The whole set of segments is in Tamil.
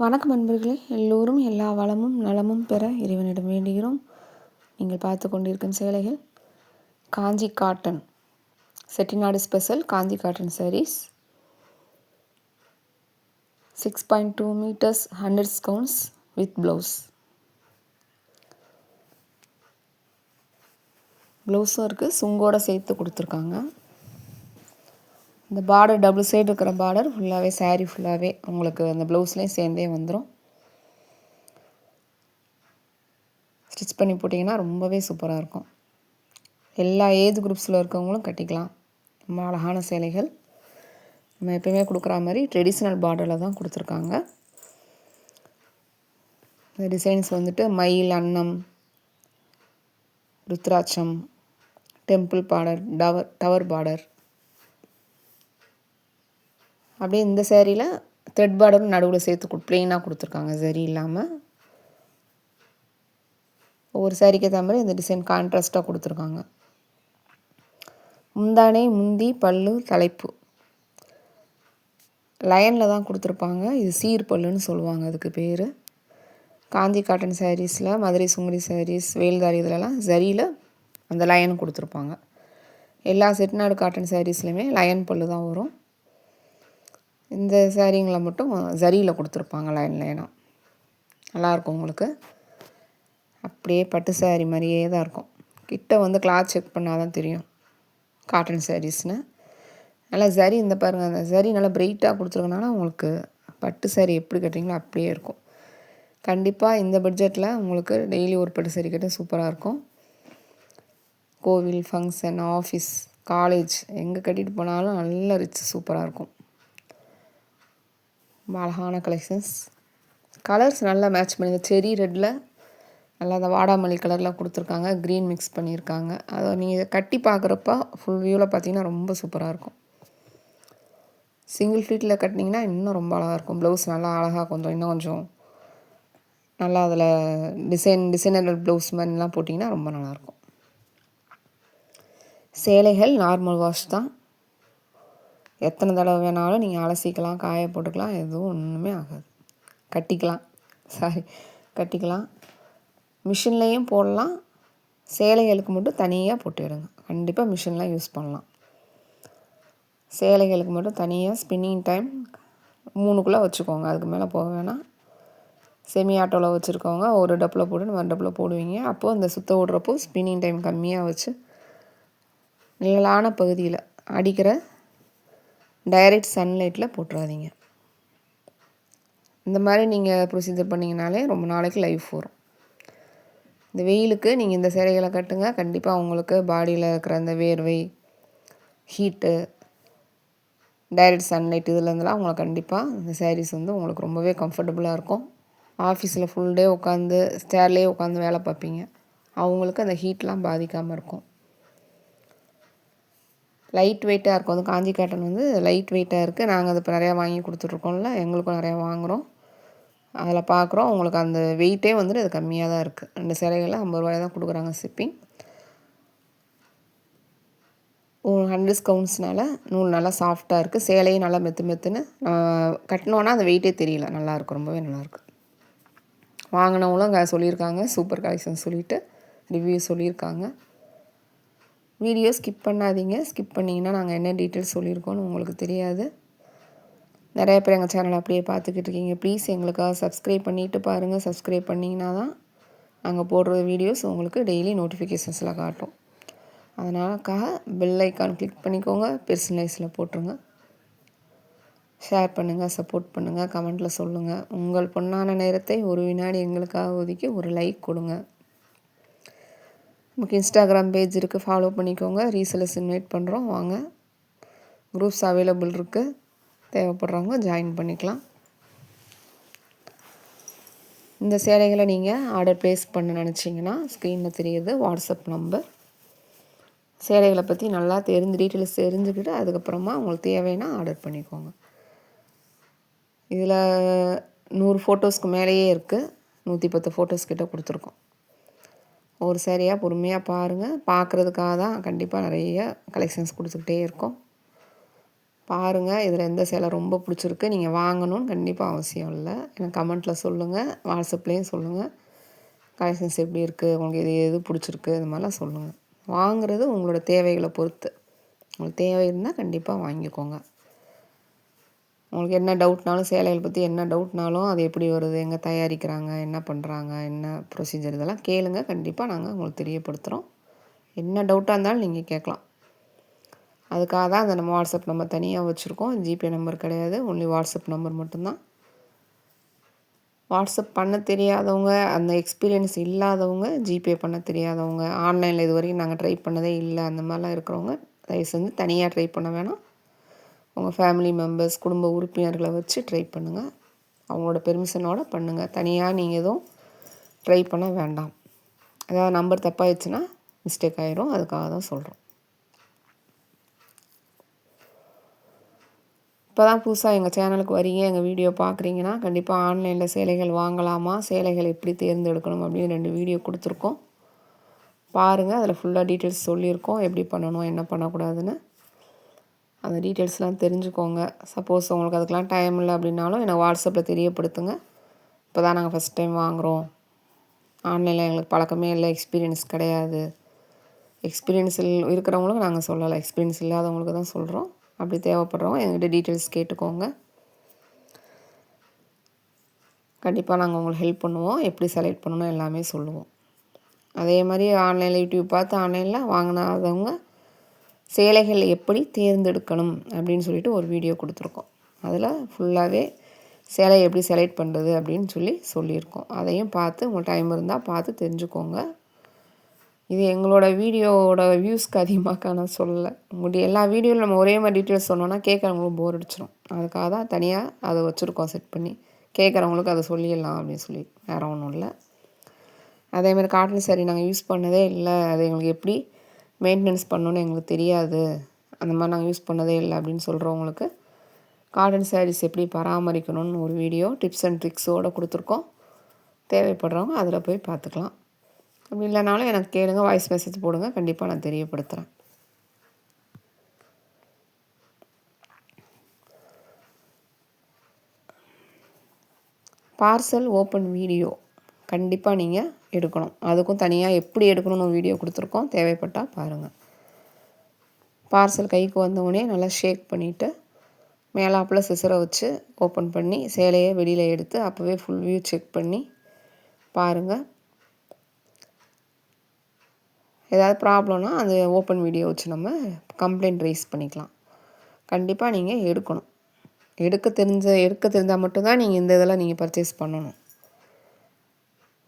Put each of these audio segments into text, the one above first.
வணக்கம் நண்பர்களே, எல்லோரும் எல்லா வளமும் நலமும் பெற இறைவனிடம் வேண்டுகிறோம். நீங்கள் பார்த்து கொண்டிருக்கும் சேலைகள் காஞ்சி cotton Chettinad special Kanchi cotton saris 6.2 meters 100 counts with ப்ளவுஸும் இருக்குது, சுங்கோட சேர்த்து கொடுத்துருக்காங்க. இந்த பார்டர் டபுள் சைடு இருக்கிற பார்டர் ஃபுல்லாகவே சாரீ ஃபுல்லாகவே உங்களுக்கு அந்த ப்ளவுஸ்லேயும் சேர்ந்தே வந்துடும். ஸ்டிச் பண்ணி போட்டிங்கன்னா ரொம்பவே சூப்பராக இருக்கும். எல்லா ஏஜ் குரூப்ஸில் இருக்கவங்களும் கட்டிக்கலாம். ரொம்ப அழகான சேலைகள். நம்ம எப்போயுமே கொடுக்குற மாதிரி ட்ரெடிஷ்னல் பார்டரில் தான் கொடுத்துருக்காங்க. இந்த டிசைன்ஸ் வந்துட்டு மயில், அன்னம், ருத்ராட்சம், டெம்பிள் பார்டர், டவர் பார்டர். அப்படியே இந்த சேரீயில் த்ரெட் பார்டரும் நடுவில் சேர்த்து ப்ளெயினாக கொடுத்துருக்காங்க, சரி இல்லாமல். ஒவ்வொரு சாரிக்கு ஏற்ற மாதிரி இந்த டிசைன் கான்ட்ராஸ்ட்டாக கொடுத்துருக்காங்க. முந்தானை, முந்தி, பல்லு, தலைப்பு லைனில் தான் கொடுத்துருப்பாங்க. இது சீர் பல்லுன்னு சொல்லுவாங்க, அதுக்கு பேர். காஞ்சி காட்டன் சாரீஸில், மதுரை சுங்குடி சாரீஸ், வேல்தாரி இதிலலாம் சரியில் அந்த லயன் கொடுத்துருப்பாங்க. எல்லா செட்டிநாடு காட்டன் சாரீஸ்லையுமே லயன் பல்லு தான் வரும். இந்த சாரீங்களை மட்டும் ஜரியில் கொடுத்துருப்பாங்க லைனாக. நல்லாயிருக்கும் உங்களுக்கு. அப்படியே பட்டு சாரீ மாதிரியே தான் இருக்கும். கிட்ட வந்து கிளாத் செக் பண்ணால் தான் தெரியும் காட்டன் சாரீஸ்னு. நல்லா சரி, இந்த பாருங்கள், அந்த சரி நல்லா பிரைட்டாக கொடுத்துருக்கனால உங்களுக்கு பட்டு சாரீ எப்படி கட்டுறீங்களோ அப்படியே இருக்கும். கண்டிப்பாக இந்த பட்ஜெட்டில் உங்களுக்கு டெய்லி ஒரு பட்டு சாரீ கட்ட சூப்பராக இருக்கும். கோவில், ஃபங்க்ஷன், ஆஃபீஸ், காலேஜ் எங்கே கட்டிட்டு போனாலும் நல்ல ரிச் சூப்பராக இருக்கும். அழகான கலெக்ஷன்ஸ். கலர்ஸ் நல்லா மேட்ச் பண்ணி செரி ரெட்டில் நல்லா அந்த வாடாமல்லி கலரில் கொடுத்துருக்காங்க, க்ரீன் மிக்ஸ் பண்ணியிருக்காங்க. அதை நீங்கள் கட்டி பார்க்குறப்ப ஃபுல் வியூவில் பார்த்தீங்கன்னா ரொம்ப சூப்பராக இருக்கும். சிங்கிள் ஃப்ளீட்டில் கட்டினீங்கன்னா இன்னும் ரொம்ப அழகாக இருக்கும். ப்ளவுஸ் நல்லா அழகாக இன்னும் கொஞ்சம் நல்லா அதில் டிசைனர் ப்ளவுஸ் மாதிரிலாம் போட்டிங்கன்னா ரொம்ப நல்லாயிருக்கும். சேலைகள் நார்மல் வாஷ் தான். எத்தனை தடவை வேணாலும் நீங்கள் அலசிக்கலாம், காய போட்டுக்கலாம், எதுவும் ஒன்றுமே ஆகாது. கட்டிக்கலாம். மிஷின்லேயும் போடலாம். சேலைகளுக்கு மட்டும் தனியாக போட்டுவிடுங்க. கண்டிப்பாக மிஷின்லாம் யூஸ் பண்ணலாம். சேலைகளுக்கு மட்டும் தனியாக ஸ்பின்னிங் டைம் 3க்குள்ளே வச்சுக்கோங்க. அதுக்கு மேலே போக வேணாம். செமி ஆட்டோவில் வச்சுருக்கவங்க ஒரு டப்பில் போட்டு மறு டப்பில் போடுவீங்க. அப்போது இந்த சுத்த விடுறப்போ ஸ்பின்னிங் டைம் கம்மியாக வச்சு நிழலான பகுதியில் அடிக்கிற டைரெக்ட் சன்லைட்டில் போட்டுறாதீங்க. இந்த மாதிரி நீங்கள் ப்ரொசீஜர் பண்ணிங்கனாலே ரொம்ப நாளைக்கு லைஃப் வரும். இந்த வெயிலுக்கு நீங்கள் இந்த சேலைகளை கட்டுங்க. கண்டிப்பாக உங்களுக்கு பாடியில் இருக்கிற அந்த வேர்வை, ஹீட்டு, டைரெக்ட் சன்லைட் இதுலேருந்துலாம் உங்களுக்கு கண்டிப்பாக இந்த சாரீஸ் வந்து உங்களுக்கு ரொம்பவே கம்ஃபர்டபுளாக இருக்கும். ஆஃபீஸில் ஃபுல் டே உட்காந்து சேர்லேயே உட்காந்து வேலை பார்ப்பீங்க, அவங்களுக்கு அந்த ஹீட்லாம் பாதிக்காமல் இருக்கும். லைட் வெயிட்டாக இருக்கும். அது காஞ்சி காட்டன் வந்து லைட் வெயிட்டாக இருக்குது. நாங்கள் அது இப்போ நிறையா வாங்கி கொடுத்துட்ருக்கோம்ல, எங்களுக்கும் நிறையா வாங்குகிறோம். அதில் பார்க்குறோம் உங்களுக்கு அந்த வெயிட்டே வந்துட்டு அது கம்மியாக தான் இருக்குது. 2 சேலைகளில் 50 ரூபாய் தான் கொடுக்குறாங்க ஷிப்பிங். 100 கவுண்ட்ஸ்னால நூல் நல்லா சாஃப்டாக இருக்குது. சேலையும் நல்லா மெத்துன்னு கட்டினோன்னா அந்த வெயிட்டே தெரியல. நல்லாயிருக்கும், ரொம்பவே நல்லாயிருக்கு. வாங்கினவங்களும் சொல்லியிருக்காங்க, சூப்பர் கலெக்ஷன் சொல்லிவிட்டு ரிவ்யூ சொல்லியிருக்காங்க. வீடியோ ஸ்கிப் பண்ணாதீங்க. ஸ்கிப் பண்ணிங்கன்னா நாங்கள் என்ன டீட்டெயில்ஸ் சொல்லியிருக்கோன்னு உங்களுக்கு தெரியாது. நிறைய பேர் எங்கள் சேனலை அப்படியே பார்த்துக்கிட்டு இருக்கீங்க. ப்ளீஸ் எங்களுக்காக சப்ஸ்கிரைப் பண்ணிவிட்டு பாருங்கள். சப்ஸ்கிரைப் பண்ணிங்கன்னா தான் நாங்கள் போடுற வீடியோஸ் உங்களுக்கு டெய்லி நோட்டிஃபிகேஷன்ஸில் காட்டும். அதனாலக்காக பெல் ஐக்கான் கிளிக் பண்ணிக்கோங்க, பெர்சனலைஸில் போட்டுருங்க. ஷேர் பண்ணுங்கள், சப்போர்ட் பண்ணுங்கள், கமெண்ட்டில் சொல்லுங்கள். உங்கள் பொன்னான நேரத்தை ஒரு வினாடி எங்களுக்காக ஒதுக்கி ஒரு லைக் கொடுங்க. நமக்கு இன்ஸ்டாகிராம் பேஜ் இருக்குது, ஃபாலோ பண்ணிக்கோங்க. ரீசெல்லர்ஸ் இன்வைட் பண்ணுறோம், வாங்க. குரூப்ஸ் அவைலபிள் இருக்குது, தேவைப்படுறவங்க ஜாயின் பண்ணிக்கலாம். இந்த சேலைகளை நீங்கள் ஆர்டர் ப்ளேஸ் பண்ண நினச்சிங்கன்னா ஸ்க்ரீனில் தெரியுது வாட்ஸ்அப் நம்பர். சேலைகளை பற்றி நல்லா டீட்டெயில்ஸ் தெரிஞ்சுக்கிட்டு அதுக்கப்புறமா உங்களுக்கு தேவைன்னா ஆர்டர் பண்ணிக்கோங்க. இதில் 100 ஃபோட்டோஸ்க்கு மேலேயே இருக்குது. 110 ஃபோட்டோஸ் கிட்ட கொடுத்துருக்கோம். ஒரு சரியாக பொறுமையாக பாருங்கள். பார்க்குறதுக்காக தான் கண்டிப்பாக நிறைய கலெக்ஷன்ஸ் கொடுத்துக்கிட்டே இருக்கோம். பாருங்கள். இதில் எந்த சேலை ரொம்ப பிடிச்சிருக்கு, நீங்கள் வாங்கணும்னு கண்டிப்பாக அவசியம் இல்லை. எனக்கு கமெண்ட்டில் சொல்லுங்கள், வாட்ஸ்அப்லேயும் சொல்லுங்கள். கலெக்ஷன்ஸ் எப்படி இருக்குது, உங்களுக்கு எது பிடிச்சிருக்கு, இது மாதிரிலாம் சொல்லுங்கள். வாங்குறது உங்களோட தேவைகளை பொறுத்து. உங்களுக்கு தேவை இருந்தால் கண்டிப்பாக வாங்கிக்கோங்க. உங்களுக்கு என்ன டவுட்னாலும், சேலைகள் பற்றி என்ன டவுட்னாலும், அது எப்படி வருது, எங்கே தயாரிக்கிறாங்க, என்ன பண்ணுறாங்க, என்ன ப்ரொசீஜர், இதெல்லாம் கேளுங்க. கண்டிப்பாக நாங்கள் உங்களுக்கு தெரியப்படுத்துகிறோம். என்ன டவுட்டாக இருந்தாலும் நீங்கள் கேட்கலாம். அதுக்காக தான் அந்த நம்ம வாட்ஸ்அப் நம்பர் தனியாக வச்சுருக்கோம். ஜிபே நம்பர் கிடையாது, ஒன்லி வாட்ஸ்அப் நம்பர் மட்டும்தான். வாட்ஸ்அப் பண்ண தெரியாதவங்க, அந்த எக்ஸ்பீரியன்ஸ் இல்லாதவங்க, ஜிபே பண்ண தெரியாதவங்க, ஆன்லைனில் இது வரைக்கும் நாங்கள் ட்ரை பண்ணதே இல்லை, அந்த மாதிரிலாம் இருக்கிறவங்க தயவு செஞ்சு தனியாக ட்ரை பண்ண வேணாம். உங்கள் ஃபேமிலி மெம்பர்ஸ், குடும்ப உறுப்பினர்களை வச்சு ட்ரை பண்ணுங்கள். அவங்களோட பெர்மிஷனோடு பண்ணுங்கள். தனியாக நீங்கள் எதுவும் ட்ரை பண்ண வேண்டாம். ஏதாவது நம்பர் தப்பாகிடுச்சுன்னா மிஸ்டேக் ஆகிரும். அதுக்காக தான் சொல்கிறோம். இப்போ தான் புதுசாக எங்கள் சேனலுக்கு வரீங்க, எங்கள் வீடியோ பார்க்குறீங்கன்னா கண்டிப்பாக ஆன்லைனில் சேலைகள் வாங்கலாமா, சேலைகள் எப்படி தேர்ந்தெடுக்கணும் அப்படின்னு 2 வீடியோ கொடுத்துருக்கோம். பாருங்கள். அதில் ஃபுல்லாக டீட்டெயில்ஸ் சொல்லியிருக்கோம், எப்படி பண்ணணும், என்ன பண்ணக்கூடாதுன்னு. அந்த டீட்டெயில்ஸ்லாம் தெரிஞ்சுக்கோங்க. சப்போஸ் உங்களுக்கு அதுக்கெலாம் டைம் இல்லை அப்படின்னாலும் எனக்கு வாட்ஸ்அப்பில் தெரியப்படுத்துங்க. இப்போ தான் நாங்கள் ஃபஸ்ட் டைம் வாங்குகிறோம், ஆன்லைனில் எங்களுக்கு பழக்கமே இல்லை, எக்ஸ்பீரியன்ஸ் கிடையாது. எக்ஸ்பீரியன்ஸ் இருக்கிறவங்களுக்கு நாங்கள் சொல்லலை, எக்ஸ்பீரியன்ஸ் இல்லாதவங்களுக்கு தான் சொல்கிறோம். அப்படி தேவைப்படுறவங்க எங்கள்கிட்ட டீட்டெயில்ஸ் கேட்டுக்கோங்க. கண்டிப்பாக நாங்கள் உங்களுக்கு ஹெல்ப் பண்ணுவோம். எப்படி செலக்ட் பண்ணணும் எல்லாமே சொல்லுவோம். அதே மாதிரி ஆன்லைனில் யூடியூப் பார்த்து ஆன்லைனில் வாங்கினாதவங்க சேலைகள் எப்படி தேர்ந்தெடுக்கணும் அப்படின்னு சொல்லிட்டு ஒரு வீடியோ கொடுத்துருக்கோம். அதில் ஃபுல்லாகவே சேலை எப்படி செலக்ட் பண்ணுறது அப்படின்னு சொல்லியிருக்கோம். அதையும் பார்த்து உங்களுக்கு டைம் இருந்தால் பார்த்து தெரிஞ்சுக்கோங்க. இது எங்களோட வீடியோவோட வியூஸ்க்கு அதிகமாக நான் சொல்லலை. உங்களுடைய எல்லா வீடியோவில் நம்ம ஒரே மாதிரி டீட்டெயில்ஸ் சொன்னோன்னா கேட்குறவங்களுக்கு போர் அடிச்சிடும். அதுக்காக தான் தனியாக அதை வச்சுருக்கோம் செட் பண்ணி. கேட்குறவங்களுக்கு அதை சொல்லிடலாம் அப்படின்னு சொல்லி, வேறு ஒன்றும் இல்லை. அதேமாதிரி காட்டன் சாரீ நாங்கள் யூஸ் பண்ணதே இல்லை, அது எங்களுக்கு எப்படி மெயின்டெனன்ஸ் பண்ணணுன்னு எங்களுக்கு தெரியாது, அந்த மாதிரி நாங்கள் யூஸ் பண்ணதே இல்லை அப்படின்னு சொல்கிறவங்களுக்கு காட்டன் சாரீஸ் எப்படி பராமரிக்கணும்னு ஒரு வீடியோ டிப்ஸ் அண்ட் ட்ரிக்ஸோடு கொடுத்துருக்கோம். தேவைப்படுறவங்க அதில் போய் பார்த்துக்கலாம். அப்படி இல்லைனாலும் எனக்கு கேளுங்க, வாய்ஸ் மெசேஜ் போடுங்க, கண்டிப்பாக நான் தெரியப்படுத்துகிறேன். பார்சல் ஓப்பன் வீடியோ கண்டிப்பாக நீங்கள் எடுக்கணும். அதுக்கும் தனியாக எப்படி எடுக்கணும்னு ஒரு வீடியோ கொடுத்துருக்கோம், தேவைப்பட்டால் பாருங்கள். பார்சல் கைக்கு வந்தவுடனே நல்லா ஷேக் பண்ணிவிட்டு மேலாப்பில் சிசரை வச்சு ஓப்பன் பண்ணி சேலையை வெளியில் எடுத்து அப்போவே ஃபுல் வியூ செக் பண்ணி பாருங்கள். ஏதாவது ப்ராப்ளம்னா அது ஓப்பன் வீடியோ வச்சு நம்ம கம்ப்ளைண்ட் ரைஸ் பண்ணிக்கலாம். கண்டிப்பாக நீங்கள் எடுக்கணும். எடுக்க தெரிஞ்சால் மட்டும்தான் நீங்கள் இந்த இதெல்லாம் நீங்கள் பர்ச்சேஸ் பண்ணணும்.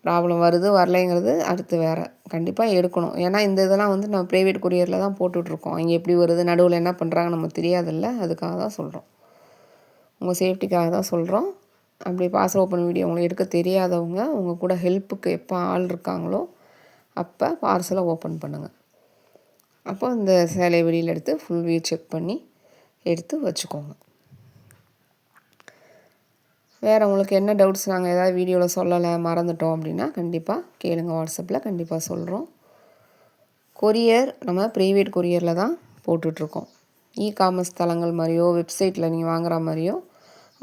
ப்ராப்ளம் வருது வரலைங்கிறது அடுத்து வேறு. கண்டிப்பாக எடுக்கணும். ஏன்னா இந்த இதெல்லாம் வந்து நம்ம ப்ரைவேட் கொரியரில் தான் போட்டுட்ருக்கோம். இங்கே எப்படி வருது, நடுவில் என்ன பண்ணுறாங்க நமக்கு தெரியாதில்ல, அதுக்காக தான் சொல்கிறோம். உங்கள் சேஃப்டிக்காக தான் சொல்கிறோம். அப்படி பார்சல் ஓப்பன் வீடியோ உங்களுக்கு எடுக்க தெரியாதவங்க உங்கள் கூட ஹெல்ப்புக்கு எப்போ ஆள் இருக்காங்களோ அப்போ பார்சலை ஓப்பன் பண்ணுங்கள். அப்போ இந்த சேலையை வெளியில் எடுத்து ஃபுல் வியூ செக் பண்ணி எடுத்து வச்சுக்கோங்க. வேறு உங்களுக்கு என்ன டவுட்ஸ் நாங்கள் ஏதாவது வீடியோவில் சொல்லலை, மறந்துட்டோம் அப்படின்னா கண்டிப்பாக கேளுங்க, வாட்ஸ்அப்பில் கண்டிப்பாக சொல்கிறோம். கொரியர் நம்ம ப்ரைவேட் கொரியரில் தான் போட்டுட்ருக்கோம். காமர்ஸ் தளங்கள் மாதிரியோ வெப்சைட்டில் நீங்கள் வாங்குகிற மாதிரியோ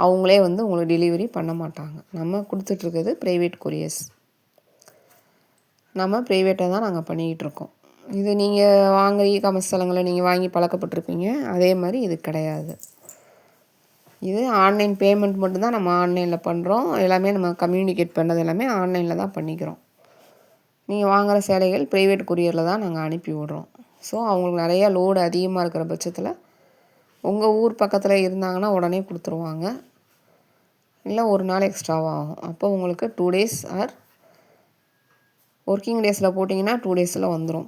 அவங்களே வந்து உங்களுக்கு டெலிவரி பண்ண மாட்டாங்க. நம்ம கொடுத்துட்ருக்கிறது ப்ரைவேட் கொரியர்ஸ். நம்ம ப்ரைவேட்டாக தான் நாங்கள் பண்ணிக்கிட்டுருக்கோம். இது நீங்கள் வாங்குகிற காமர்ஸ் தளங்களை நீங்கள் வாங்கி பழக்கப்பட்டிருப்பீங்க, அதே மாதிரி இது கிடையாது. இது ஆன்லைன் பேமெண்ட் மட்டும்தான் நம்ம ஆன்லைனில் பண்ணுறோம். எல்லாமே நம்ம கம்யூனிகேட் பண்ணது எல்லாமே ஆன்லைனில் தான் பண்ணிக்கிறோம். நீங்கள் வாங்குகிற சேலைகள் ப்ரைவேட் கொரியரில் தான் நாங்கள் அனுப்பி விடுறோம். ஸோ அவங்களுக்கு நிறையா லோடு அதிகமாக இருக்கிற பட்சத்தில் உங்கள் ஊர் பக்கத்தில் இருந்தாங்கன்னா உடனே கொடுத்துருவாங்க, இல்லை ஒரு நாள் எக்ஸ்ட்ராவாக ஆகும். அப்போ உங்களுக்கு 2 days ஆர் ஒர்க்கிங் டேஸில் போட்டிங்கன்னா 2 daysல வந்துடும்.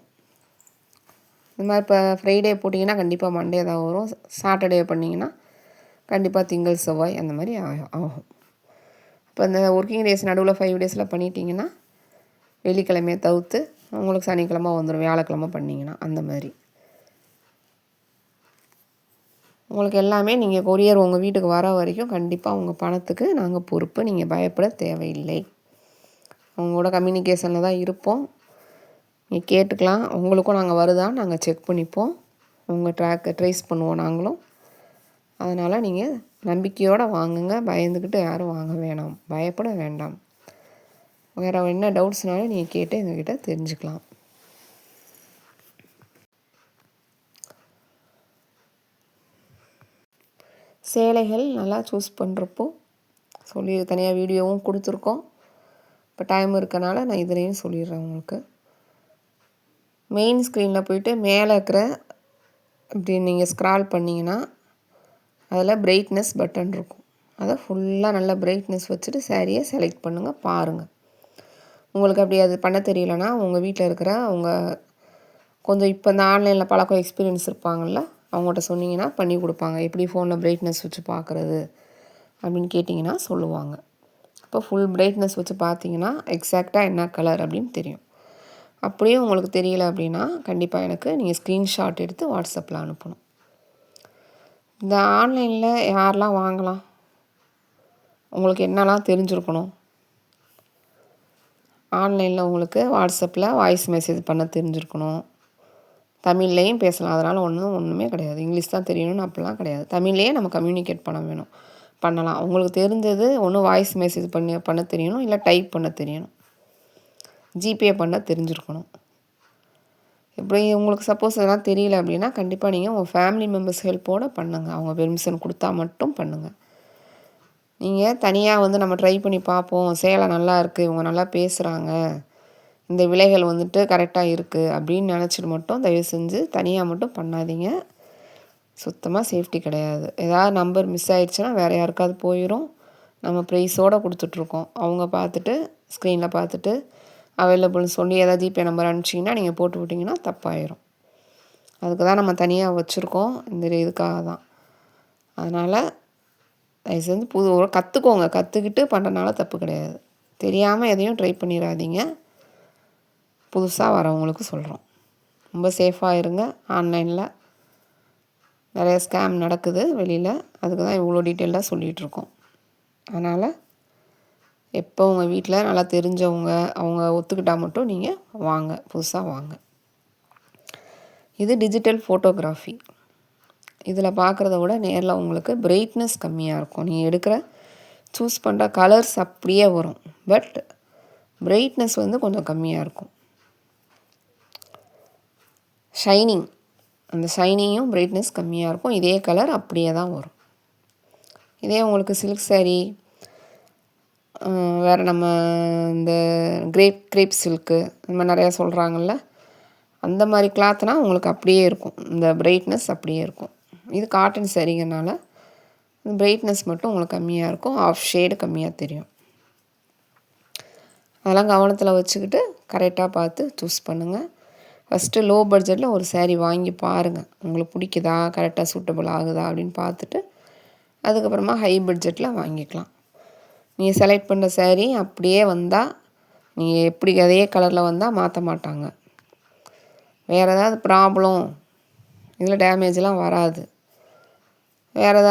இந்த மாதிரி இப்போ ஃப்ரைடே போட்டிங்கன்னா கண்டிப்பாக மண்டே தான் வரும். சாட்டர்டே பண்ணிங்கன்னா கண்டிப்பாக திங்கள் செவ்வாய் அந்த மாதிரி ஆகும். இப்போ இந்த ஒர்க்கிங் டேஸ் நடுவில் 5 daysல பண்ணிட்டீங்கன்னா வெள்ளிக்கிழமையை தவிர்த்து உங்களுக்கு சனிக்கிழமை வந்துடும், வியாழக்கிழமை பண்ணிங்கன்னா அந்த மாதிரி. உங்களுக்கு எல்லாமே நீங்கள் கொரியர் உங்கள் வீட்டுக்கு வர வரைக்கும் கண்டிப்பாக உங்கள் பணத்துக்கு நாங்கள் பொறுப்பு, நீங்கள் பயப்பட தேவையில்லை. அவங்களோட கம்யூனிகேஷனில் தான் இருப்போம். நீங்கள் கேட்டுக்கலாம், உங்களுக்கும் நாங்கள் வருதான்னு நாங்கள் செக் பண்ணிப்போம், உங்கள் ட்ராக்கை ட்ரேஸ் பண்ணுவோம் நாங்களும். அதனால் நீங்கள் நம்பிக்கையோடு வாங்குங்க. பயந்துக்கிட்டு யாரும் வாங்க வேணாம், பயப்பட வேண்டாம். வேறு என்ன டவுட்ஸ்னாலும் நீங்கள் கேட்டு எங்ககிட்ட தெரிஞ்சுக்கலாம். சேலைகள் நல்லா சூஸ் பண்ணுறப்போ சொல்லி தனியாக வீடியோவும் கொடுத்துருக்கோம். இப்போ டைம் இருக்கனால நான் இதுலேயும் சொல்லிடுறேன் உங்களுக்கு. மெயின் ஸ்க்ரீனில் போய்ட்டு மேலே இருக்கிற இப்படி நீங்கள் ஸ்க்ரால் பண்ணிங்கன்னா அதில் பிரைட்னஸ் பட்டன் இருக்கும். அதை ஃபுல்லாக நல்லா பிரைட்னஸ் வச்சுட்டு சாரியை செலக்ட் பண்ணுங்கள், பாருங்கள். உங்களுக்கு அப்படி அது பண்ண தெரியலனா உங்கள் வீட்டில் இருக்கிற கொஞ்சம் இப்போ இந்த ஆன்லைனில் பழக்கம் எக்ஸ்பீரியன்ஸ் இருப்பாங்கள்ல, அவங்கள்ட்ட சொன்னீங்கன்னா பண்ணி கொடுப்பாங்க. எப்படி ஃபோனில் பிரைட்னஸ் வச்சு பார்க்குறது அப்படின்னு கேட்டிங்கன்னா சொல்லுவாங்க. இப்போ ஃபுல் பிரைட்னஸ் வச்சு பார்த்தீங்கன்னா எக்ஸாக்டாக என்ன கலர் அப்படின்னு தெரியும். அப்படியே உங்களுக்கு தெரியல அப்படின்னா கண்டிப்பாக எனக்கு நீங்கள் ஸ்க்ரீன்ஷாட் எடுத்து வாட்ஸ்அப்பில் அனுப்பணும். இந்த ஆன்லைனில் யாரெல்லாம் வாங்கலாம், உங்களுக்கு என்னெல்லாம் தெரிஞ்சுருக்கணும்? ஆன்லைனில் உங்களுக்கு வாட்ஸ்அப்பில் வாய்ஸ் மெசேஜ் பண்ண தெரிஞ்சுருக்கணும். தமிழ்லேயும் பேசலாம், அதனால் ஒன்றுமே கிடையாது. இங்கிலீஷ் தான் தெரியணும்னு அப்படிலாம் கிடையாது. தமிழ்லேயே நம்ம கம்யூனிகேட் பண்ணலாம். உங்களுக்கு தெரிஞ்சது ஒன்று வாய்ஸ் மெசேஜ் பண்ண தெரியணும், இல்லை டைப் பண்ண தெரியணும், ஜிபே பண்ண தெரிஞ்சிருக்கணும். இப்படி உங்களுக்கு சப்போஸ் அதெல்லாம் தெரியல அப்படின்னா கண்டிப்பாக நீங்கள் உங்கள் ஃபேமிலி மெம்பர்ஸ் ஹெல்ப்போடு பண்ணுங்கள். அவங்க பெர்மிஷன் கொடுத்தா மட்டும் பண்ணுங்கள். நீங்கள் தனியாக நம்ம ட்ரை பண்ணி பார்ப்போம், சேலை நல்லா இருக்குது, இவங்க நல்லா பேசுகிறாங்க, இந்த விலைகள் கரெக்டாக இருக்குது அப்படின்னு நினச்சிட்டு மட்டும் தயவு செஞ்சு தனியாக மட்டும் பண்ணாதீங்க. சுத்தமாக சேஃப்டி கிடையாது. ஏதாவது நம்பர் மிஸ் ஆகிடுச்சுன்னா வேறு யாருக்காவது போயிடும். நம்ம ப்ரைஸோடு கொடுத்துட்ருக்கோம். அவங்க பார்த்துட்டு ஸ்க்ரீனில் பார்த்துட்டு அவைலபிள்னு சொல்லி ஏதாவது ஜிபே நம்பர் அனுப்பிச்சிங்கன்னா நீங்கள் போட்டு விட்டிங்கன்னா தப்பாயிரும். அதுக்கு தான் நம்ம தனியாக வச்சுருக்கோம், இந்த இதுக்காக தான். அதனால் தயவு செஞ்சு கற்றுக்கோங்க. கற்றுக்கிட்டு பண்ணுறதுனால தப்பு கிடையாது. தெரியாமல் எதையும் ட்ரை பண்ணிடாதீங்க. புதுசாக வரவங்களுக்கு சொல்கிறோம், ரொம்ப சேஃபாக இருங்க. ஆன்லைனில் நிறைய ஸ்கேம் நடக்குது வெளியில், அதுக்கு தான் இவ்வளோ டீட்டெயிலாக சொல்லிகிட்ருக்கோம். அதனால் எப்போ உங்கள் வீட்டில் நல்லா தெரிஞ்சவங்க அவங்க ஒத்துக்கிட்டால் மட்டும் நீங்கள் வாங்க, புதுசாக வாங்க. இது டிஜிட்டல் ஃபோட்டோகிராஃபி. இதில் பார்க்குறத விட நேரில் உங்களுக்கு பிரைட்னஸ் கம்மியாக இருக்கும். நீங்கள் எடுக்கிற சூஸ் பண்ணுற கலர்ஸ் அப்படியே வரும், பட் பிரைட்னஸ் கொஞ்சம் கம்மியாக இருக்கும். ஷைனிங், அந்த ஷைனிங்கும் பிரைட்னஸ் கம்மியாக இருக்கும். இதே கலர் அப்படியே தான் வரும். இதே உங்களுக்கு சில்க் சாரீ, வேறு நம்ம இந்த கிரேப் சில்க்கு இந்த மாதிரி நிறையா சொல்கிறாங்கல்ல, அந்த மாதிரி கிளாத்னால் உங்களுக்கு அப்படியே இருக்கும், இந்த பிரைட்னஸ் அப்படியே இருக்கும். இது காட்டன் சாரீங்கிறனால பிரைட்னஸ் மட்டும் உங்களுக்கு கம்மியாக இருக்கும், ஆஃப் ஷேடு கம்மியாக தெரியும். அதெல்லாம் கவனத்தில் வச்சுக்கிட்டு கரெக்டாக பார்த்து சூஸ் பண்ணுங்கள். ஃபஸ்ட்டு லோ பட்ஜெட்டில் ஒரு சாரீ வாங்கி பாருங்கள், உங்களுக்கு பிடிக்குதா, கரெக்டாக சூட்டபிள் ஆகுதா அப்படின்னு பார்த்துட்டு அதுக்கப்புறமா ஹை பட்ஜெட்டில் வாங்கிக்கலாம். நீங்கள் செலக்ட் பண்ணுற சாரீ அப்படியே வந்தால் நீங்கள் எப்படி அதே கலரில் வந்தால் மாற்ற மாட்டாங்க. வேறு ஏதாவது ப்ராப்ளம், இதில் டேமேஜ்லாம் வராது. வேறு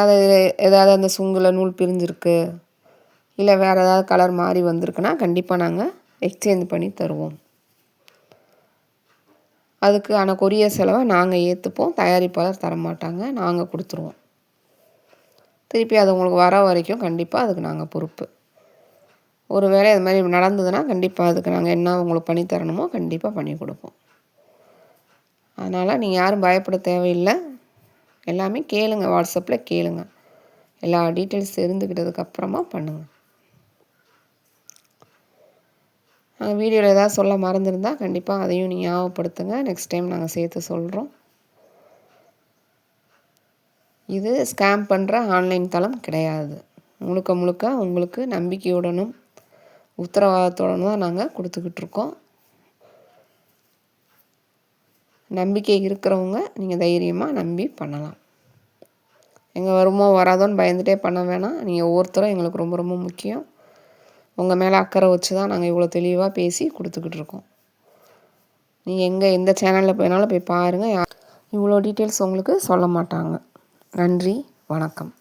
ஏதாவது அந்த சுங்கில் நூல் பிரிஞ்சிருக்கு, இல்லை வேறு ஏதாவது கலர் மாறி வந்திருக்குன்னா கண்டிப்பாக நாங்கள் எக்ஸ்சேஞ்ச் பண்ணி தருவோம். அதுக்கான கொரியர் செலவை நாங்கள் ஏற்றுப்போம், தயாரிப்பாளர் தரமாட்டாங்க, நாங்கள் கொடுத்துருவோம். திருப்பி அது உங்களுக்கு வர வரைக்கும் கண்டிப்பாக அதுக்கு நாங்கள் பொறுப்பு. ஒரு வேளை இது மாதிரி நடந்ததுன்னா கண்டிப்பாக அதுக்கு நாங்கள் என்ன உங்களுக்கு பண்ணித்தரணுமோ கண்டிப்பாக பண்ணி கொடுப்போம். அதனால் நீங்கள் யாரும் பயப்பட தேவையில்லை. எல்லாமே கேளுங்க, வாட்ஸ்அப்பில் கேளுங்க. எல்லா டீட்டெயில்ஸ் தெரிஞ்சுக்கிட்டதுக்கப்புறமா பண்ணுங்கள். வீடியோவில் ஏதாவது சொல்ல மறந்துருந்தால் கண்டிப்பாக அதையும் நீங்கள் ஞாபகப்படுத்துங்க. நெக்ஸ்ட் டைம் நாங்கள் சேர்த்து சொல்கிறோம். இது ஸ்கேம் பண்ணுற ஆன்லைன் தளம் கிடையாது. முழுக்க உங்களுக்கு நம்பிக்கையுடனும் உத்தரவாதத்துடனும் தான் நாங்கள் கொடுத்துக்கிட்ருக்கோம். நம்பிக்கை இருக்கிறவங்க நீங்கள் தைரியமாக நம்பி பண்ணலாம். எங்கே வருமோ வராதோன்னு பயந்துகிட்டே பண்ண வேணாம். நீங்கள் ஒவ்வொருத்தரும் எங்களுக்கு ரொம்ப ரொம்ப முக்கியம். உங்கள் மேலே அக்கறை வச்சு தான் நாங்கள் இவ்வளோ தெளிவாக பேசி கொடுத்துக்கிட்டு இருக்கோம். நீங்கள் எந்த சேனலில் போயினாலும் போய் பாருங்கள், இவ்வளோ டீட்டெயில்ஸ் உங்களுக்கு சொல்ல மாட்டாங்க. நன்றி, வணக்கம்.